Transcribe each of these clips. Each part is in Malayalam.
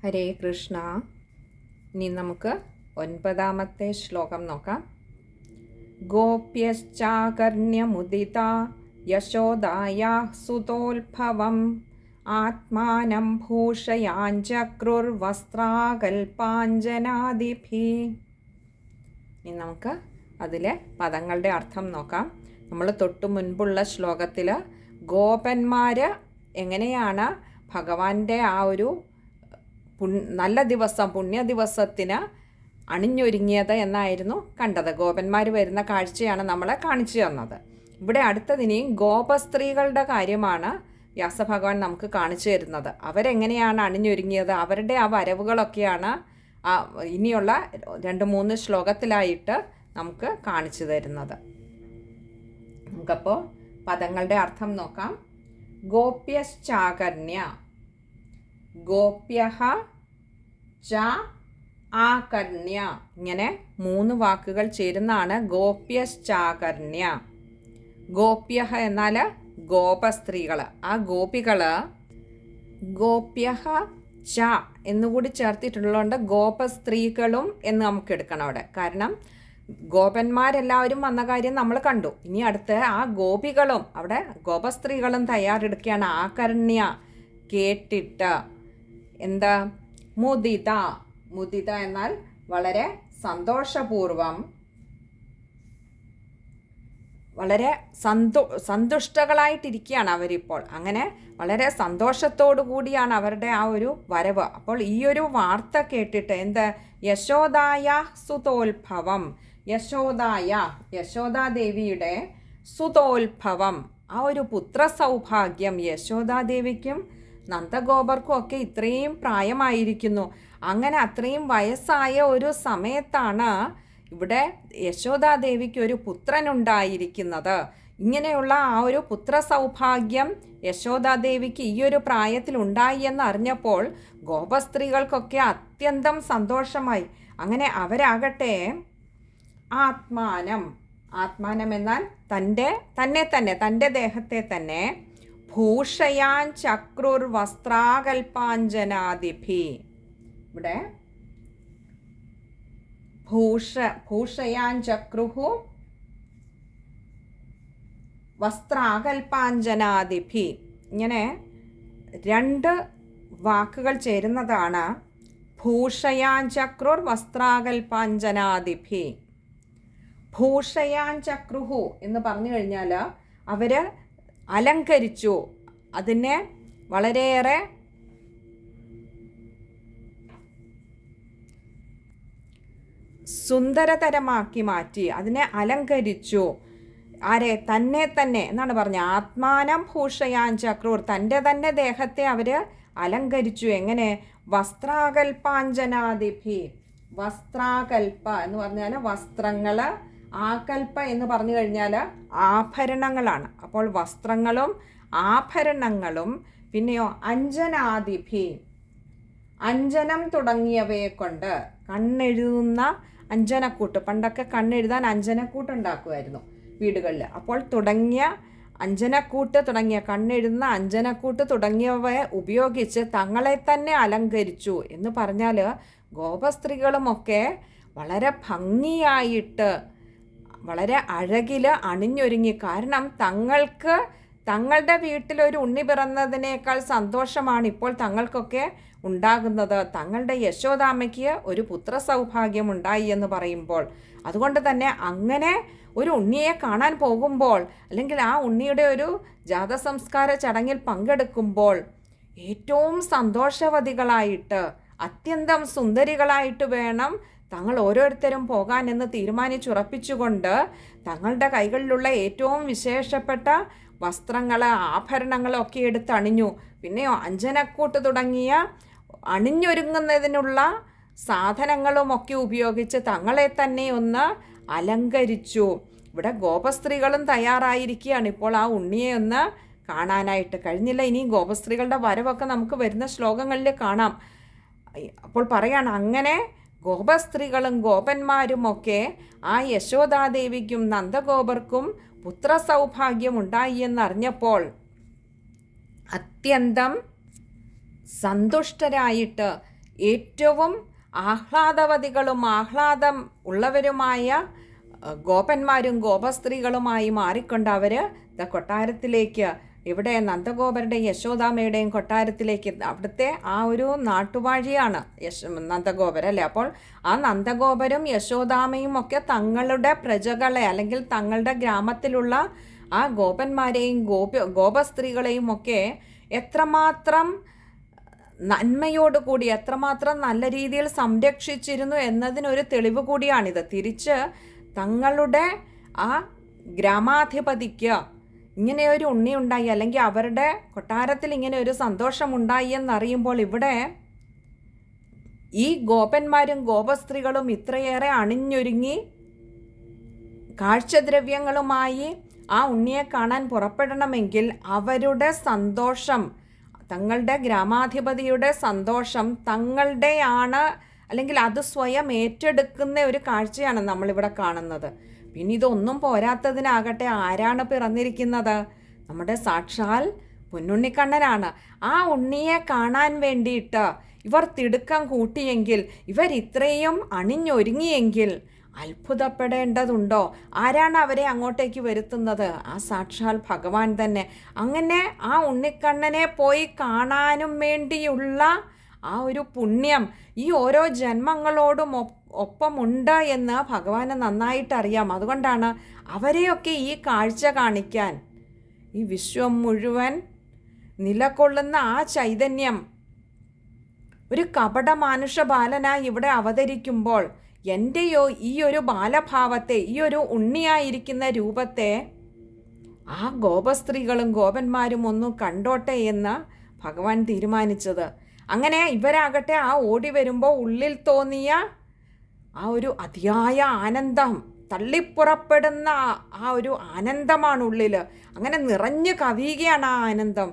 ഹരേ കൃഷ്ണ. ഇനി നമുക്ക് 9ാമത്തെ ശ്ലോകം നോക്കാം. ഗോപ്യശ്ചാകർണ്യമുദിതാ യശോദായാഃ സുതോത്ഭവം ആത്മാനം ഭൂഷയാഞ്ചക്രുർവസ്ത്രാകൽപാഞ്ജനാദിഭിः. ഇനി നമുക്ക് അതിലെ പദങ്ങളുടെ അർത്ഥം നോക്കാം. നമ്മൾ തൊട്ടു മുൻപുള്ള ശ്ലോകത്തിൽ ഗോപന്മാർ എങ്ങനെയാണ് ഭഗവാന്റെ ആ ഒരു നല്ല ദിവസം, പുണ്യ ദിവസത്തിന് അണിഞ്ഞൊരുങ്ങിയത് എന്നായിരുന്നു കണ്ടത്. ഗോപന്മാർ വരുന്ന കാഴ്ചയാണ് നമ്മളെ കാണിച്ചു തന്നത്. ഇവിടെ അടുത്തതിനെയും ഗോപസ്ത്രീകളുടെ കാര്യമാണ് വ്യാസഭഗവാൻ നമുക്ക് കാണിച്ചു തരുന്നത്. അവരെങ്ങനെയാണ് അണിഞ്ഞൊരുങ്ങിയത്, അവരുടെ ആ വരവുകളൊക്കെയാണ് ഇനിയുള്ള 2-3 ശ്ലോകത്തിലായിട്ട് നമുക്ക് കാണിച്ചു തരുന്നത്. നമുക്കപ്പോൾ പദങ്ങളുടെ അർത്ഥം നോക്കാം. ഗോപ്യശ്ചാകർണ്യ, ഗോപ്യഃ ച ആകർണ്യ, ഇങ്ങനെ 3 വാക്കുകൾ ചേരുന്നതാണ് ഗോപ്യശ്ചാകർണ്യ. ഗോപ്യഃ എന്നാൽ ഗോപസ്ത്രീകൾ, ആ ഗോപികൾ. ഗോപ്യഃ ച എന്നുകൂടി ചേർത്തിട്ടുള്ളതുകൊണ്ട് ഗോപസ്ത്രീകളും എന്ന് നമുക്ക് എടുക്കണം അവിടെ. കാരണം ഗോപന്മാരെല്ലാവരും വന്ന കാര്യം നമ്മൾ കണ്ടു. ഇനി അടുത്ത് ആ ഗോപികളും, അവിടെ ഗോപസ്ത്രീകളും തയ്യാറെടുക്കുകയാണ്. ആകർണ്യ കേട്ടിട്ട്. എന്താ? മുദിത. മുദിത എന്നാൽ വളരെ സന്തോഷപൂർവം, വളരെ സന്തുഷ്ടകളായിട്ടിരിക്കുകയാണ് അവരിപ്പോൾ. അങ്ങനെ വളരെ സന്തോഷത്തോടു കൂടിയാണ് അവരുടെ ആ ഒരു വരവ്. അപ്പോൾ ഈ ഒരു വാർത്ത കേട്ടിട്ട് എന്ത്? യശോദായാഃ സുതോത്ഭവം. യശോദാദേവിയുടെ സുതോത്ഭവം, ആ ഒരു പുത്ര സൗഭാഗ്യം. യശോദാദേവിക്കും നന്ദഗോപർക്കും ഒക്കെ ഇത്രയും പ്രായമായിരിക്കുന്നു. അങ്ങനെ അത്രയും വയസ്സായ ഒരു സമയത്താണ് ഇവിടെ യശോദാദേവിക്ക് ഒരു പുത്രനുണ്ടായിരിക്കുന്നത്. ഇങ്ങനെയുള്ള ആ ഒരു പുത്ര സൗഭാഗ്യം യശോദാദേവിക്ക് ഈ ഒരു പ്രായത്തിൽ ഉണ്ടായി എന്നറിഞ്ഞപ്പോൾ ഗോപസ്ത്രീകൾക്കൊക്കെ അത്യന്തം സന്തോഷമായി. അങ്ങനെ അവരാകട്ടെ ആത്മാനം എന്നാൽ തൻ്റെ ദേഹത്തെ തന്നെ ഭൂഷയാൻ ചക്രുർ വസ്ത്രാകൽപാഞ്ജനാദിഭി. ഇവിടെ ഭൂഷയാൻ ചക്രുഹു വസ്ത്രാകൽപാഞ്ജനാദിഭി, ഇങ്ങനെ 2 വാക്കുകൾ ചേരുന്നതാണ് ഭൂഷയാൻ ചക്രുർ വസ്ത്രാകൽപാഞ്ജനാദിഭി. ഭൂഷയാൻ ചക്രുഹു എന്ന് പറഞ്ഞു കഴിഞ്ഞാൽ അവർ അലങ്കരിച്ചു, അതിനെ വളരെയേറെ സുന്ദരതരമാക്കി മാറ്റി, അതിനെ അലങ്കരിച്ചു. ആരെ? തന്നെ എന്നാണ് പറഞ്ഞത്. ആത്മാനം ഭൂഷയാൻ ചക്രൂർ, തൻ്റെ തന്നെ ദേഹത്തെ അവർ അലങ്കരിച്ചു. എങ്ങനെ? വസ്ത്രാകൽപാഞ്ജനാദിഭി. വസ്ത്രാകൽപ എന്ന് പറഞ്ഞാൽ വസ്ത്രങ്ങൾ, ആകൽപ എന്ന് പറഞ്ഞു കഴിഞ്ഞാൽ ആഭരണങ്ങളാണ്. അപ്പോൾ വസ്ത്രങ്ങളും ആഭരണങ്ങളും, പിന്നെയോ അഞ്ജനാദിഭി, അഞ്ജനം തുടങ്ങിയവയെ കൊണ്ട്, കണ്ണെഴുതുന്ന അഞ്ജനക്കൂട്ട്, പണ്ടൊക്കെ കണ്ണെഴുതാൻ അഞ്ജനക്കൂട്ട് ഉണ്ടാക്കുമായിരുന്നു വീടുകളിൽ. അപ്പോൾ കണ്ണെഴുതുന്ന അഞ്ജനക്കൂട്ട് തുടങ്ങിയവയെ ഉപയോഗിച്ച് തങ്ങളെ തന്നെ അലങ്കരിച്ചു എന്ന് പറഞ്ഞാൽ ഗോപസ്ത്രീകളുമൊക്കെ വളരെ ഭംഗിയായിട്ട്, വളരെ അഴകിൽ അണിഞ്ഞൊരുങ്ങി. കാരണം തങ്ങളുടെ വീട്ടിലൊരു ഉണ്ണി പിറന്നതിനേക്കാൾ സന്തോഷമാണ് ഇപ്പോൾ തങ്ങൾക്കൊക്കെ ഉണ്ടാകുന്നത്. തങ്ങളുടെ യശോദാമ്മയ്ക്ക് ഒരു പുത്ര സൗഭാഗ്യം ഉണ്ടായി എന്ന് പറയുമ്പോൾ, അതുകൊണ്ട് തന്നെ അങ്ങനെ ഒരു ഉണ്ണിയെ കാണാൻ പോകുമ്പോൾ, അല്ലെങ്കിൽ ആ ഉണ്ണിയുടെ ഒരു ജാതസംസ്കാര ചടങ്ങിൽ പങ്കെടുക്കുമ്പോൾ ഏറ്റവും സന്തോഷവതികളായിട്ട്, അത്യന്തം സുന്ദരികളായിട്ട് വേണം തങ്ങൾ ഓരോരുത്തരും പോകാൻ എന്ന് തീരുമാനിച്ചുറപ്പിച്ചുകൊണ്ട് തങ്ങളുടെ കൈകളിലുള്ള ഏറ്റവും വിശേഷപ്പെട്ട വസ്ത്രങ്ങൾ, ആഭരണങ്ങളൊക്കെ എടുത്ത് അണിഞ്ഞു. പിന്നെയോ അഞ്ജനക്കൂട്ട് തുടങ്ങിയ അണിഞ്ഞൊരുങ്ങുന്നതിനുള്ള സാധനങ്ങളുമൊക്കെ ഉപയോഗിച്ച് തങ്ങളെ തന്നെ ഒന്ന് അലങ്കരിച്ചു. ഇവിടെ ഗോപസ്ത്രീകളും തയ്യാറായിരിക്കുകയാണ് ഇപ്പോൾ ആ ഉണ്ണിയെ ഒന്ന് കാണാനായിട്ട്. കഴിഞ്ഞില്ല, ഇനി ഗോപസ്ത്രീകളുടെ വരവൊക്കെ നമുക്ക് വരുന്ന ശ്ലോകങ്ങളിൽ കാണാം. അപ്പോൾ പറയാണ്, അങ്ങനെ ഗോപസ്ത്രീകളും ഗോപന്മാരുമൊക്കെ ആ യശോദാദേവിക്കും നന്ദഗോപർക്കും പുത്ര സൗഭാഗ്യം ഉണ്ടായി എന്നറിഞ്ഞപ്പോൾ അത്യന്തം സന്തുഷ്ടരായിട്ട് ഏറ്റവും ആഹ്ലാദവതികളും ആഹ്ലാദം ഉള്ളവരുമായ ഗോപന്മാരും ഗോപസ്ത്രീകളുമായി മാറിക്കൊണ്ട് അവർ കൊട്ടാരത്തിലേക്ക്, ഇവിടെ നന്ദഗോപരുടെയും യശോദാമ്മയുടെയും കൊട്ടാരത്തിലേക്ക്, അവിടുത്തെ ആ ഒരു നാട്ടുവാഴിയാണ് നന്ദഗോപർ അല്ലേ. അപ്പോൾ ആ നന്ദഗോപരും യശോദാമ്മയും ഒക്കെ തങ്ങളുടെ പ്രജകളെ അല്ലെങ്കിൽ തങ്ങളുടെ ഗ്രാമത്തിലുള്ള ആ ഗോപന്മാരെയും ഗോപസ്ത്രീകളെയും ഒക്കെ എത്രമാത്രം നന്മയോടുകൂടി എത്രമാത്രം നല്ല രീതിയിൽ സംരക്ഷിച്ചിരുന്നു എന്നതിനൊരു തെളിവ് കൂടിയാണിത്. തിരിച്ച് തങ്ങളുടെ ആ ഗ്രാമാധിപതിക്ക് ഇങ്ങനെ ഒരു ഉണ്ണി ഉണ്ടായി, അല്ലെങ്കിൽ അവരുടെ കൊട്ടാരത്തിൽ ഇങ്ങനെ ഒരു സന്തോഷമുണ്ടായി എന്നറിയുമ്പോൾ ഇവിടെ ഈ ഗോപന്മാരും ഗോപസ്ത്രീകളും ഇത്രയേറെ അണിഞ്ഞൊരുങ്ങി കാഴ്ചദ്രവ്യങ്ങളുമായി ആ ഉണ്ണിയെ കാണാൻ പുറപ്പെടണമെങ്കിൽ അവരുടെ സന്തോഷം, തങ്ങളുടെ ഗ്രാമാധിപതിയുടെ സന്തോഷം തങ്ങളുടെയാണ്, അല്ലെങ്കിൽ അത് സ്വയം ഏറ്റെടുക്കുന്ന ഒരു കാഴ്ചയാണ് നമ്മളിവിടെ കാണുന്നത്. പിന്നെ ഇതൊന്നും പോരാത്തതിനാകട്ടെ ആരാണ് പിറന്നിരിക്കുന്നത്? നമ്മുടെ സാക്ഷാൽ പൊന്നുണ്ണിക്കണ്ണനാണ്. ആ ഉണ്ണിയെ കാണാൻ വേണ്ടിയിട്ട് ഇവർ തിടുക്കം കൂട്ടിയെങ്കിൽ, ഇവർ ഇത്രയും അണിഞ്ഞൊരുങ്ങിയെങ്കിൽ അത്ഭുതപ്പെടേണ്ടതുണ്ടോ? ആരാണ് അവരെ അങ്ങോട്ടേക്ക് വരുത്തുന്നത്? ആ സാക്ഷാൽ ഭഗവാൻ തന്നെ. അങ്ങനെ ആ ഉണ്ണിക്കണ്ണനെ പോയി കാണാനും വേണ്ടിയുള്ള ആ ഒരു പുണ്യം ഈ ഓരോ ജന്മങ്ങളോടും ഒപ്പമുണ്ട് എന്ന് ഭഗവാന് നന്നായിട്ടറിയാം. അതുകൊണ്ടാണ് അവരെയൊക്കെ ഈ കാഴ്ച കാണിക്കാൻ, ഈ വിശ്വം മുഴുവൻ നിലകൊള്ളുന്ന ആ ചൈതന്യം ഒരു കപട മാനുഷ ബാലനായി ഇവിടെ അവതരിക്കുമ്പോൾ എൻ്റെയോ ഈ ഒരു ബാലഭാവത്തെ, ഈ ഒരു ഉണ്ണിയായിരിക്കുന്ന രൂപത്തെ ആ ഗോപസ്ത്രീകളും ഗോപന്മാരും ഒന്നും കണ്ടോട്ടെ എന്ന് ഭഗവാൻ തീരുമാനിച്ചത്. അങ്ങനെ ഇവരാകട്ടെ ആ ഓടി വരുമ്പോൾ ഉള്ളിൽ തോന്നിയ ആ ഒരു അതിയായ ആനന്ദം, തള്ളിപ്പുറപ്പെടുന്ന ആ ഒരു ആനന്ദമാണ് ഉള്ളിൽ. അങ്ങനെ നിറഞ്ഞു കവിയുകയാണ് ആ ആനന്ദം.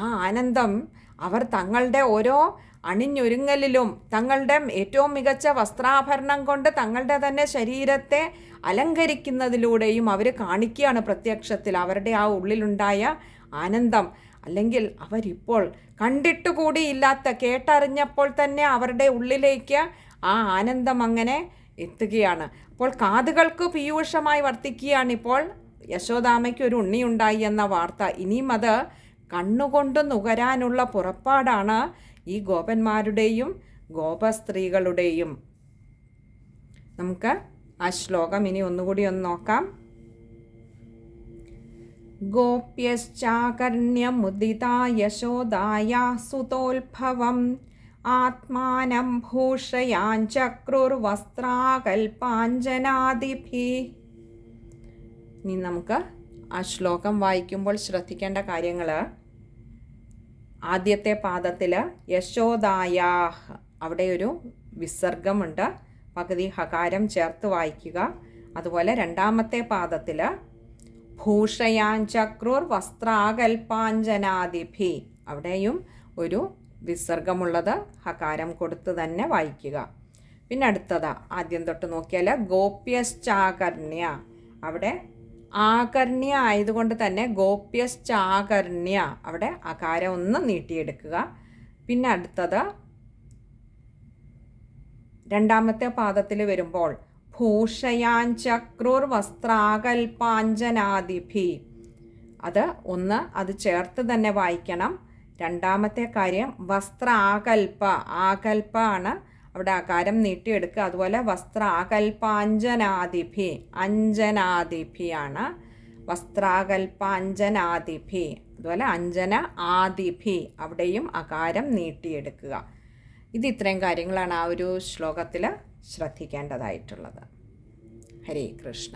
ആ ആനന്ദം അവർ തങ്ങളുടെ ഓരോ അണിഞ്ഞൊരുങ്ങലിലും തങ്ങളുടെ ഏറ്റവും മികച്ച വസ്ത്രാഭരണം കൊണ്ട് തങ്ങളുടെ തന്നെ ശരീരത്തെ അലങ്കരിക്കുന്നതിലൂടെയും അവർ കാണിക്കുകയാണ് പ്രത്യക്ഷത്തിൽ അവരുടെ ആ ഉള്ളിലുണ്ടായ ആനന്ദം. അല്ലെങ്കിൽ അവരിപ്പോൾ കണ്ടിട്ടുകൂടിയില്ലാത്ത, കേട്ടറിഞ്ഞപ്പോൾ തന്നെ അവരുടെ ഉള്ളിലേക്ക് ആ ആനന്ദം അങ്ങനെ എത്തുകയാണ്. അപ്പോൾ കാതുകൾക്ക് പീയൂഷമായി വർത്തിക്കുകയാണിപ്പോൾ യശോദാമ്മയ്ക്ക് ഒരു ഉണ്ണിയുണ്ടായി എന്ന വാർത്ത. ഇനിയും അത് കണ്ണുകൊണ്ട് നുകരാനുള്ള പുറപ്പാടാണ് ഈ ഗോപന്മാരുടെയും ഗോപസ്ത്രീകളുടെയും. നമുക്ക് ആ ശ്ലോകം ഇനി ഒന്നുകൂടി ഒന്ന് നോക്കാം. ഗോപ്യശ്ചാകർണ്യമുദിതാ യശോദായാ സുതോത്ഭവം ആത്മാനം ഭൂഷയാഞ്ചക്രുർവസ്ത്രാകൽപാഞ്ജനാദിഭിഃ. ഇനി നമുക്ക് ആ ശ്ലോകം വായിക്കുമ്പോൾ ശ്രദ്ധിക്കേണ്ട കാര്യങ്ങൾ, ആദ്യത്തെ പാദത്തിൽ യശോദായാഹ്, അവിടെ ഒരു വിസർഗമുണ്ട്, പകുതി ഹകാരം ചേർത്ത് വായിക്കുക. അതുപോലെ രണ്ടാമത്തെ പാദത്തിൽ ഭൂഷയാഞ്ചക്രുർ വസ്ത്രാകൽപാഞ്ജനാദിഭി, അവിടെയും ഒരു വിസർഗമുള്ളത് ഹകാരം കൊടുത്ത് തന്നെ വായിക്കുക. പിന്നെ അടുത്തത് ആദ്യം തൊട്ട് നോക്കിയാൽ ഗോപ്യശ്ചാകർണ്യ, അവിടെ ആകർണ്യ ആയതുകൊണ്ട് തന്നെ ഗോപ്യശ്ചാകർണ്യ, അവിടെ അകാരം ഒന്ന് നീട്ടിയെടുക്കുക. പിന്നെ അടുത്തത് രണ്ടാമത്തെ പാദത്തിൽ വരുമ്പോൾ ഭൂഷയാഞ്ചക്രുർ വസ്ത്രാകൽപാഞ്ജനാദിഭി, അത് ചേർത്ത് തന്നെ വായിക്കണം. രണ്ടാമത്തെ കാര്യം വസ്ത്രാകൽപ, ആകൽപ ആണ്, അവിടെ അകാരം നീട്ടിയെടുക്കുക. അതുപോലെ വസ്ത്രാകൽപാഞ്ജനാദിഭി, അഞ്ജനാദിഭിയാണ്, വസ്ത്രാകൽപാഞ്ജനാദിഭി. അതുപോലെ അഞ്ജന ആദിഭി, അവിടെയും അകാരം നീട്ടിയെടുക്കുക. ഇത് ഇത്രയും കാര്യങ്ങളാണ് ആ ഒരു ശ്ലോകത്തിൽ ശ്രദ്ധിക്കേണ്ടതായിട്ടുള്ളത്. ഹരേ കൃഷ്ണ.